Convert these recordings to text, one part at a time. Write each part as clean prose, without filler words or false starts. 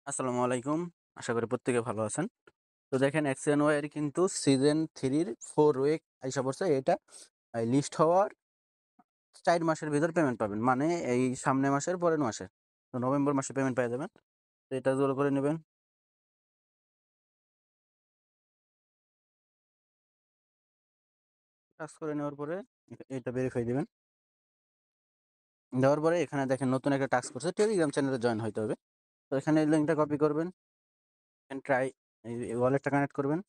আসসালামু আলাইকুম। আশা করি প্রত্যেকে ভালো আছেন। তো দেখেন এক্সএনওয়াই এর কিন্তু সিজন 3 এর 4 উইক আইসা পড়ছে। এটা লিস্ট হওয়ার ৪ মাসের ভিতর পেমেন্ট পাবেন। মানে এই সামনের মাসের পরের মাসে। তো নভেম্বর মাসে পেমেন্ট পেয়ে যাবেন। তো এটা জোর করে নেবেন। টাস্ক করে নেওয়ার পরে এটা ভেরিফাই দিবেন। দেওয়ার পরে এখানে দেখেন নতুন একটা টাস্ক করছে। টেলিগ্রাম চ্যানেলে জয়েন হইতে হবে। তো এখানে এই লিঙ্কটা কপি করবেন। এন্ড ট্রাই এই ওয়ালেটটা কানেক্ট করবেন।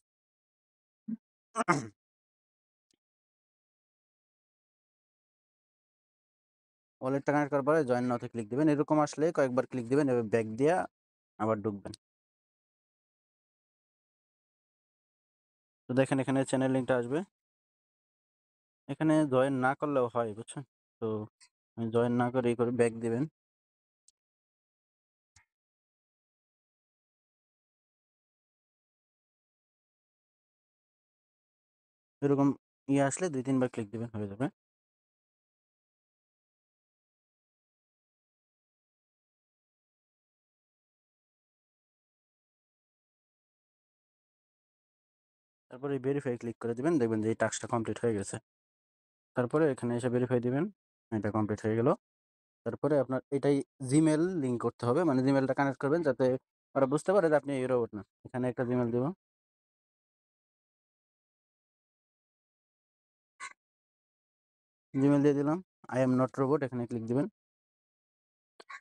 ওয়ালেটটা কানেক্ট করার পরে জয়েন নাওতে ক্লিক দিবেন। এরকম আসলে কয়েকবার ক্লিক দিবেন এবার ব্যাক দিয়া আবার ঢুকবেন। তো দেখেন এখানে চ্যানেল লিঙ্কটা আসবে। এখানে জয়েন না করলেও হয় বুঝছেন? তো আমি জয়েন না করে করে ব্যাক দিবেন। এরকম আসলে ২-৩ বার ক্লিক দিবেন হয়ে যাবে। তারপরে ভেরিফাই ক্লিক করে দিবেন। দেখবেন যে এই টাস্কটা কমপ্লিট হয়ে গেছে। তারপরে এখানে এসে ভেরিফাই দিবেন। এটা কমপ্লিট হয়ে গেল। তারপরে আপনার এটাই জিমেইল লিঙ্ক করতে হবে। মানে জিমেইলটা কানেক্ট করবেন যাতে ওরা বুঝতে পারে যে আপনি এই রোবট না। এখানে একটা জিমেইল দিব। জিমেইল দিয়ে দিলাম। আই এম নট রোবট এখানে ক্লিক দিবেন।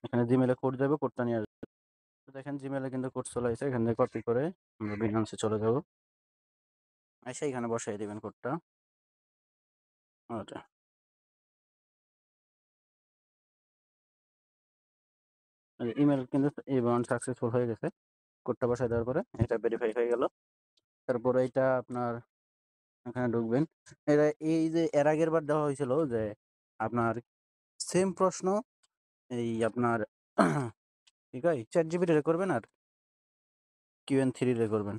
এখানে জিমেইলে কোড যাবে, কোডটা নিয়ে আসবেন। তো দেখেন জিমেইলে কিন্তু কোড চলে এসেছে। এখান থেকে কপি করে আমরা বিনান্সে চলে যাব। এসে এখানে বসাই দিবেন কোডটা। ওটা ইমেল কিন্তু এবং সাকসেসফুল হয়ে গেছে। কোডটা বসায় দেওয়ার পরে এটা ভেরিফাই হয়ে গেল। তারপরে এটা আপনার এখানে ঢুকবেন। এটা এই যে এর আগের বার দেওয়া হয়েছিল যে আপনার সেম প্রশ্ন এই আপনার কি কয় ChatGPT রে করবেন আর Q&3 রে করবেন।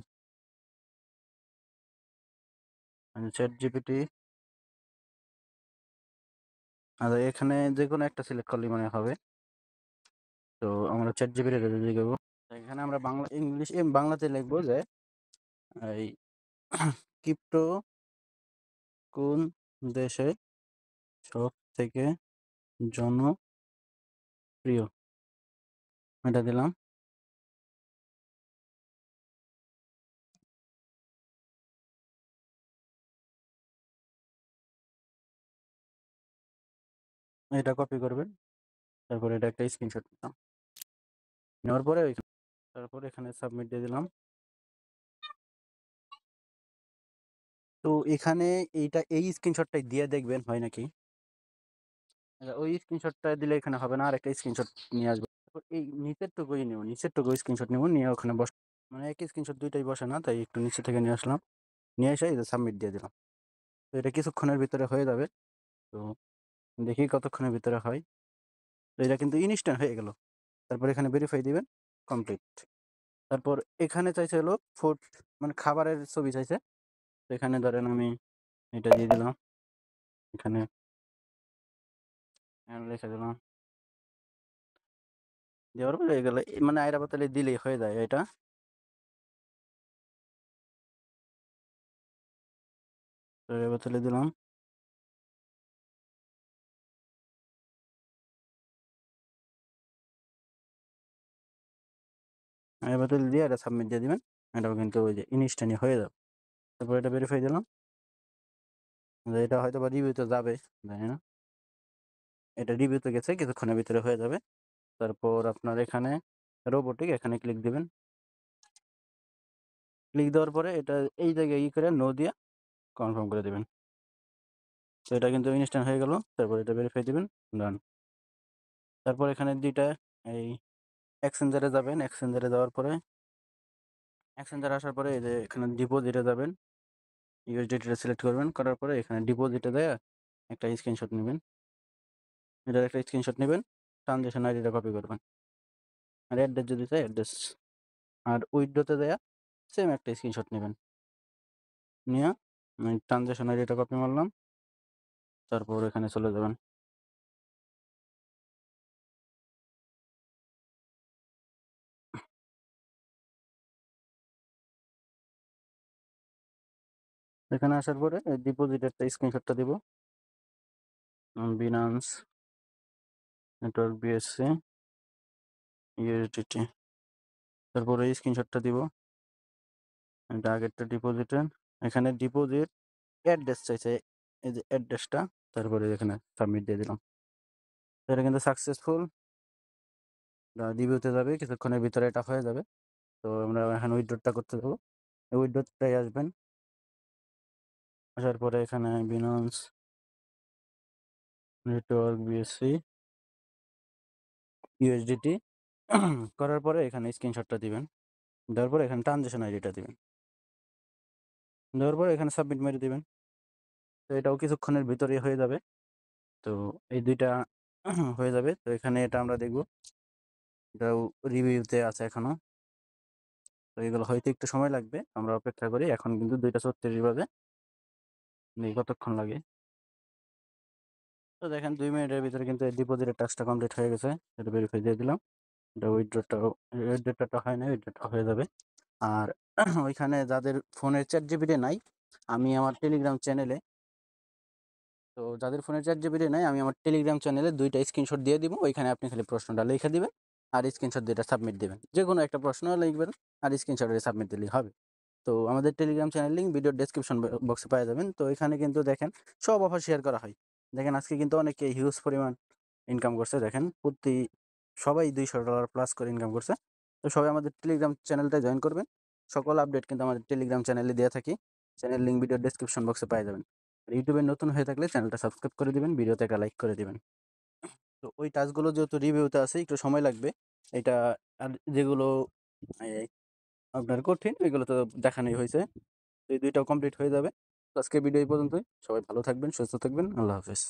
মানে ChatGPT আর এখানে যেকোনো একটা সিলেক্ট করলেই মনে হবে। তো আমরা ChatGPT রে লিখব। এখানে আমরা বাংলা ইংলিশ বাংলাতে লিখব যে এই ক্রিপ্টো কোন দেশে সবথেকে জনপ্রিয়? এটা দিলাম। এটা কপি করবেন। তারপরে এটা একটা স্ক্রিনশট নিলাম। নেওয়ার পরে তারপরে এখানে সাবমিট দিয়ে দিলাম। তো এখানে এই স্ক্রিনশটটাই দিয়ে দেখবেন হয় নাকি। ওই স্ক্রিনশটটা দিলে এখানে হবে না, আরেকটা স্ক্রিনশট নিয়ে আসবো। তারপর এই নিচেরটুকুই নেব, নিচেরটুকু স্ক্রিনশট নেব, নিয়ে ওখানে মানে একই স্ক্রিনশট দুইটাই বসে না, তাই একটু নিচে থেকে নিয়ে আসলাম। নিয়ে এসে এই যে সাবমিট দিয়ে দিলাম। তো এটা কিছুক্ষণের ভিতরে হয়ে যাবে। তো দেখি কতক্ষণের ভিতরে হয়। তো এটা কিন্তু ইনস্ট্যান্ট হয়ে গেল। তারপর এখানে ভেরিফাই দিবেন, কমপ্লিট। তারপর এখানে চাইছে হলো ফুড, মানে খাবারের ছবি চাইছে। তো এখানে ধরেন আমি এটা দিয়ে দিলাম। এখানে লিখে দিলাম। দেওয়ার পরে হয়ে গেল। মানে আয়রা পাতালে দিলেই হয়ে যায় এটা। তো আয়রা পাতালে দিলাম। আয়রা পাতালে দিয়ে এটা সাবমিট দিয়ে দিবেন। এটাও কিন্তু ওই যে ইনস্ট্যান্টই হয়ে যাবে। তারপর এটা ভেরিফাই দিলাম। এটা হয়তো বা রিভিউতে যাবে, জানি না। এটা রিভিউতে গেছে, কিছুক্ষণের ভিতরে হয়ে যাবে। তারপর আপনার এখানে রোবোটিক, এখানে ক্লিক দিবেন। ক্লিক দেওয়ার পরে এটা এই জায়গায় করে নো দিয়ে কনফার্ম করে দিবেন। তো এটা কিন্তু ইনস্ট্যান্ট হয়ে গেল। তারপর এটা ভেরিফাই দিবেন, ডান। তারপর এখানে ২টা এই এক্সচেঞ্জারে যাবেন। এক্সচেঞ্জারে যাওয়ার পরে এক্সচেঞ্জারে আসার পরে এই যে এখানে ডিপোজিটে যাবেন। ইউএসডিটিটা সিলেক্ট করবেন। করার পরে এখানে ডিপোজিটে দেয়া একটা স্ক্রিনশট নিবেন। এটার একটা স্ক্রিনশট নিবেন। ট্রানজ্যাকশন আইডিটা কপি করবেন। আর অ্যাড্রেস যদি চাই অ্যাড্রেস। আর উইথড্রোতে দেয়া সেম একটা স্ক্রিনশট নিবেন। নিয়ে ট্রানজ্যাকশন আইডিটা কপি মারলাম। তারপর এখানে চলে যাবেন। এখানে আসার পরে ডিপোজিটেরটা স্ক্রিনশটটা দিব। বিনান্স নেটওয়ার্ক বিএসসি ইউএসডিটি, তারপরে স্ক্রিনশটটা দিব। এটা আগেরটা ডিপোজিটের, এখানে ডিপোজিট অ্যাড্রেস চাইছে, এই যে অ্যাড্রেসটা, তারপরে এখানে সাবমিট দিয়ে দিলাম। এটা কিন্তু সাকসেসফুল, রিভিউতে যাবে, কিছুক্ষণের ভিতরে এটা হয়ে যাবে। তো আমরা এখন উইথড্রটা করতে যাবো, উইথড্রটাই আসবেন। আসার পরে এখানে বিনান্স নেটওয়ার্ক বিএসসি ইউএসডিটি করার পরে এখানে স্ক্রিনশটটা দিবেন, দেওয়ার পরে এখানে ট্রানজ্যাকশন আইডিটা দিবেন, দেওয়ার পরে এখানে সাবমিট মেরে দিবেন। তো এটাও কিছুক্ষণের ভিতরেই হয়ে যাবে। তো এই দুইটা হয়ে যাবে। তো এখানে এটা আমরা দেখব, এটাও রিভিউতে আছে এখনো। তো এগুলো হয়তো একটু সময় লাগবে, আমরা অপেক্ষা করি। এখন কিন্তু 2:36 বাজে, কতক্ষণ লাগে। তো দেখেন 2 মিনিটের ভিতরে কিন্তু এই ডিপোজিটের টাস্কটা কমপ্লিট হয়ে গেছে। এটা ভেরিফাই দিয়ে দিলাম। এটা উইথড্রটা হয় না, উইথড্রটা হয়ে যাবে। আর ওইখানে যাদের ফোনের চ্যাট জিপিটি নাই, আমি আমার টেলিগ্রাম চ্যানেলে, তো যাদের ফোনে চ্যাট জিপিটি নাই, আমি আমার টেলিগ্রাম চ্যানেলে 2টা স্ক্রিনশট দিয়ে দিব। ওইখানে আপনি খালি প্রশ্নটা লিখে দিবেন আর স্ক্রিনশট দিয়ে সাবমিট দিবেন। যে কোনো একটা প্রশ্ন লিখবেন আর স্ক্রিনশট দিয়ে সাবমিট দিলেই হবে। তো আমাদের টেলিগ্রাম চ্যানেল লিঙ্ক ভিডিওর ডেসক্রিপশন বক্সে পেয়ে যাবেন। তো এখানে কিন্তু দেখেন সব অফার শেয়ার করা হয়। দেখেন আজকে কিন্তু অনেকে হিউজ পরিমাণ ইনকাম করছে। দেখেন সবাই $200 প্লাস করে ইনকাম করছে। তো সবাই আমাদের টেলিগ্রাম চ্যানেলটা জয়েন করবেন। সকল আপডেট কিন্তু আমাদের টেলিগ্রাম চ্যানেলে দিয়ে থাকি। চ্যানেল লিঙ্ক ভিডিওর ডেসক্রিপশন বক্সে পেয়ে যাবেন। আর ইউটিউবে নতুন হয়ে থাকলে চ্যানেলটা সাবস্ক্রাইব করে দিবেন, ভিডিওতে একটা লাইক করে দিবেন। তো ওই টাস্কগুলো যেহেতু রিভিউতে আছে, একটু সময় লাগবে। এটা আর যেগুলো এই আপনার কঠিন, ওইগুলো তো দেখানোই হয়েছে। তো এই 2টাও কমপ্লিট হয়ে যাবে। তো আজকের ভিডিও এই পর্যন্তই। সবাই ভালো থাকবেন, সুস্থ থাকবেন। আল্লাহ হাফেজ।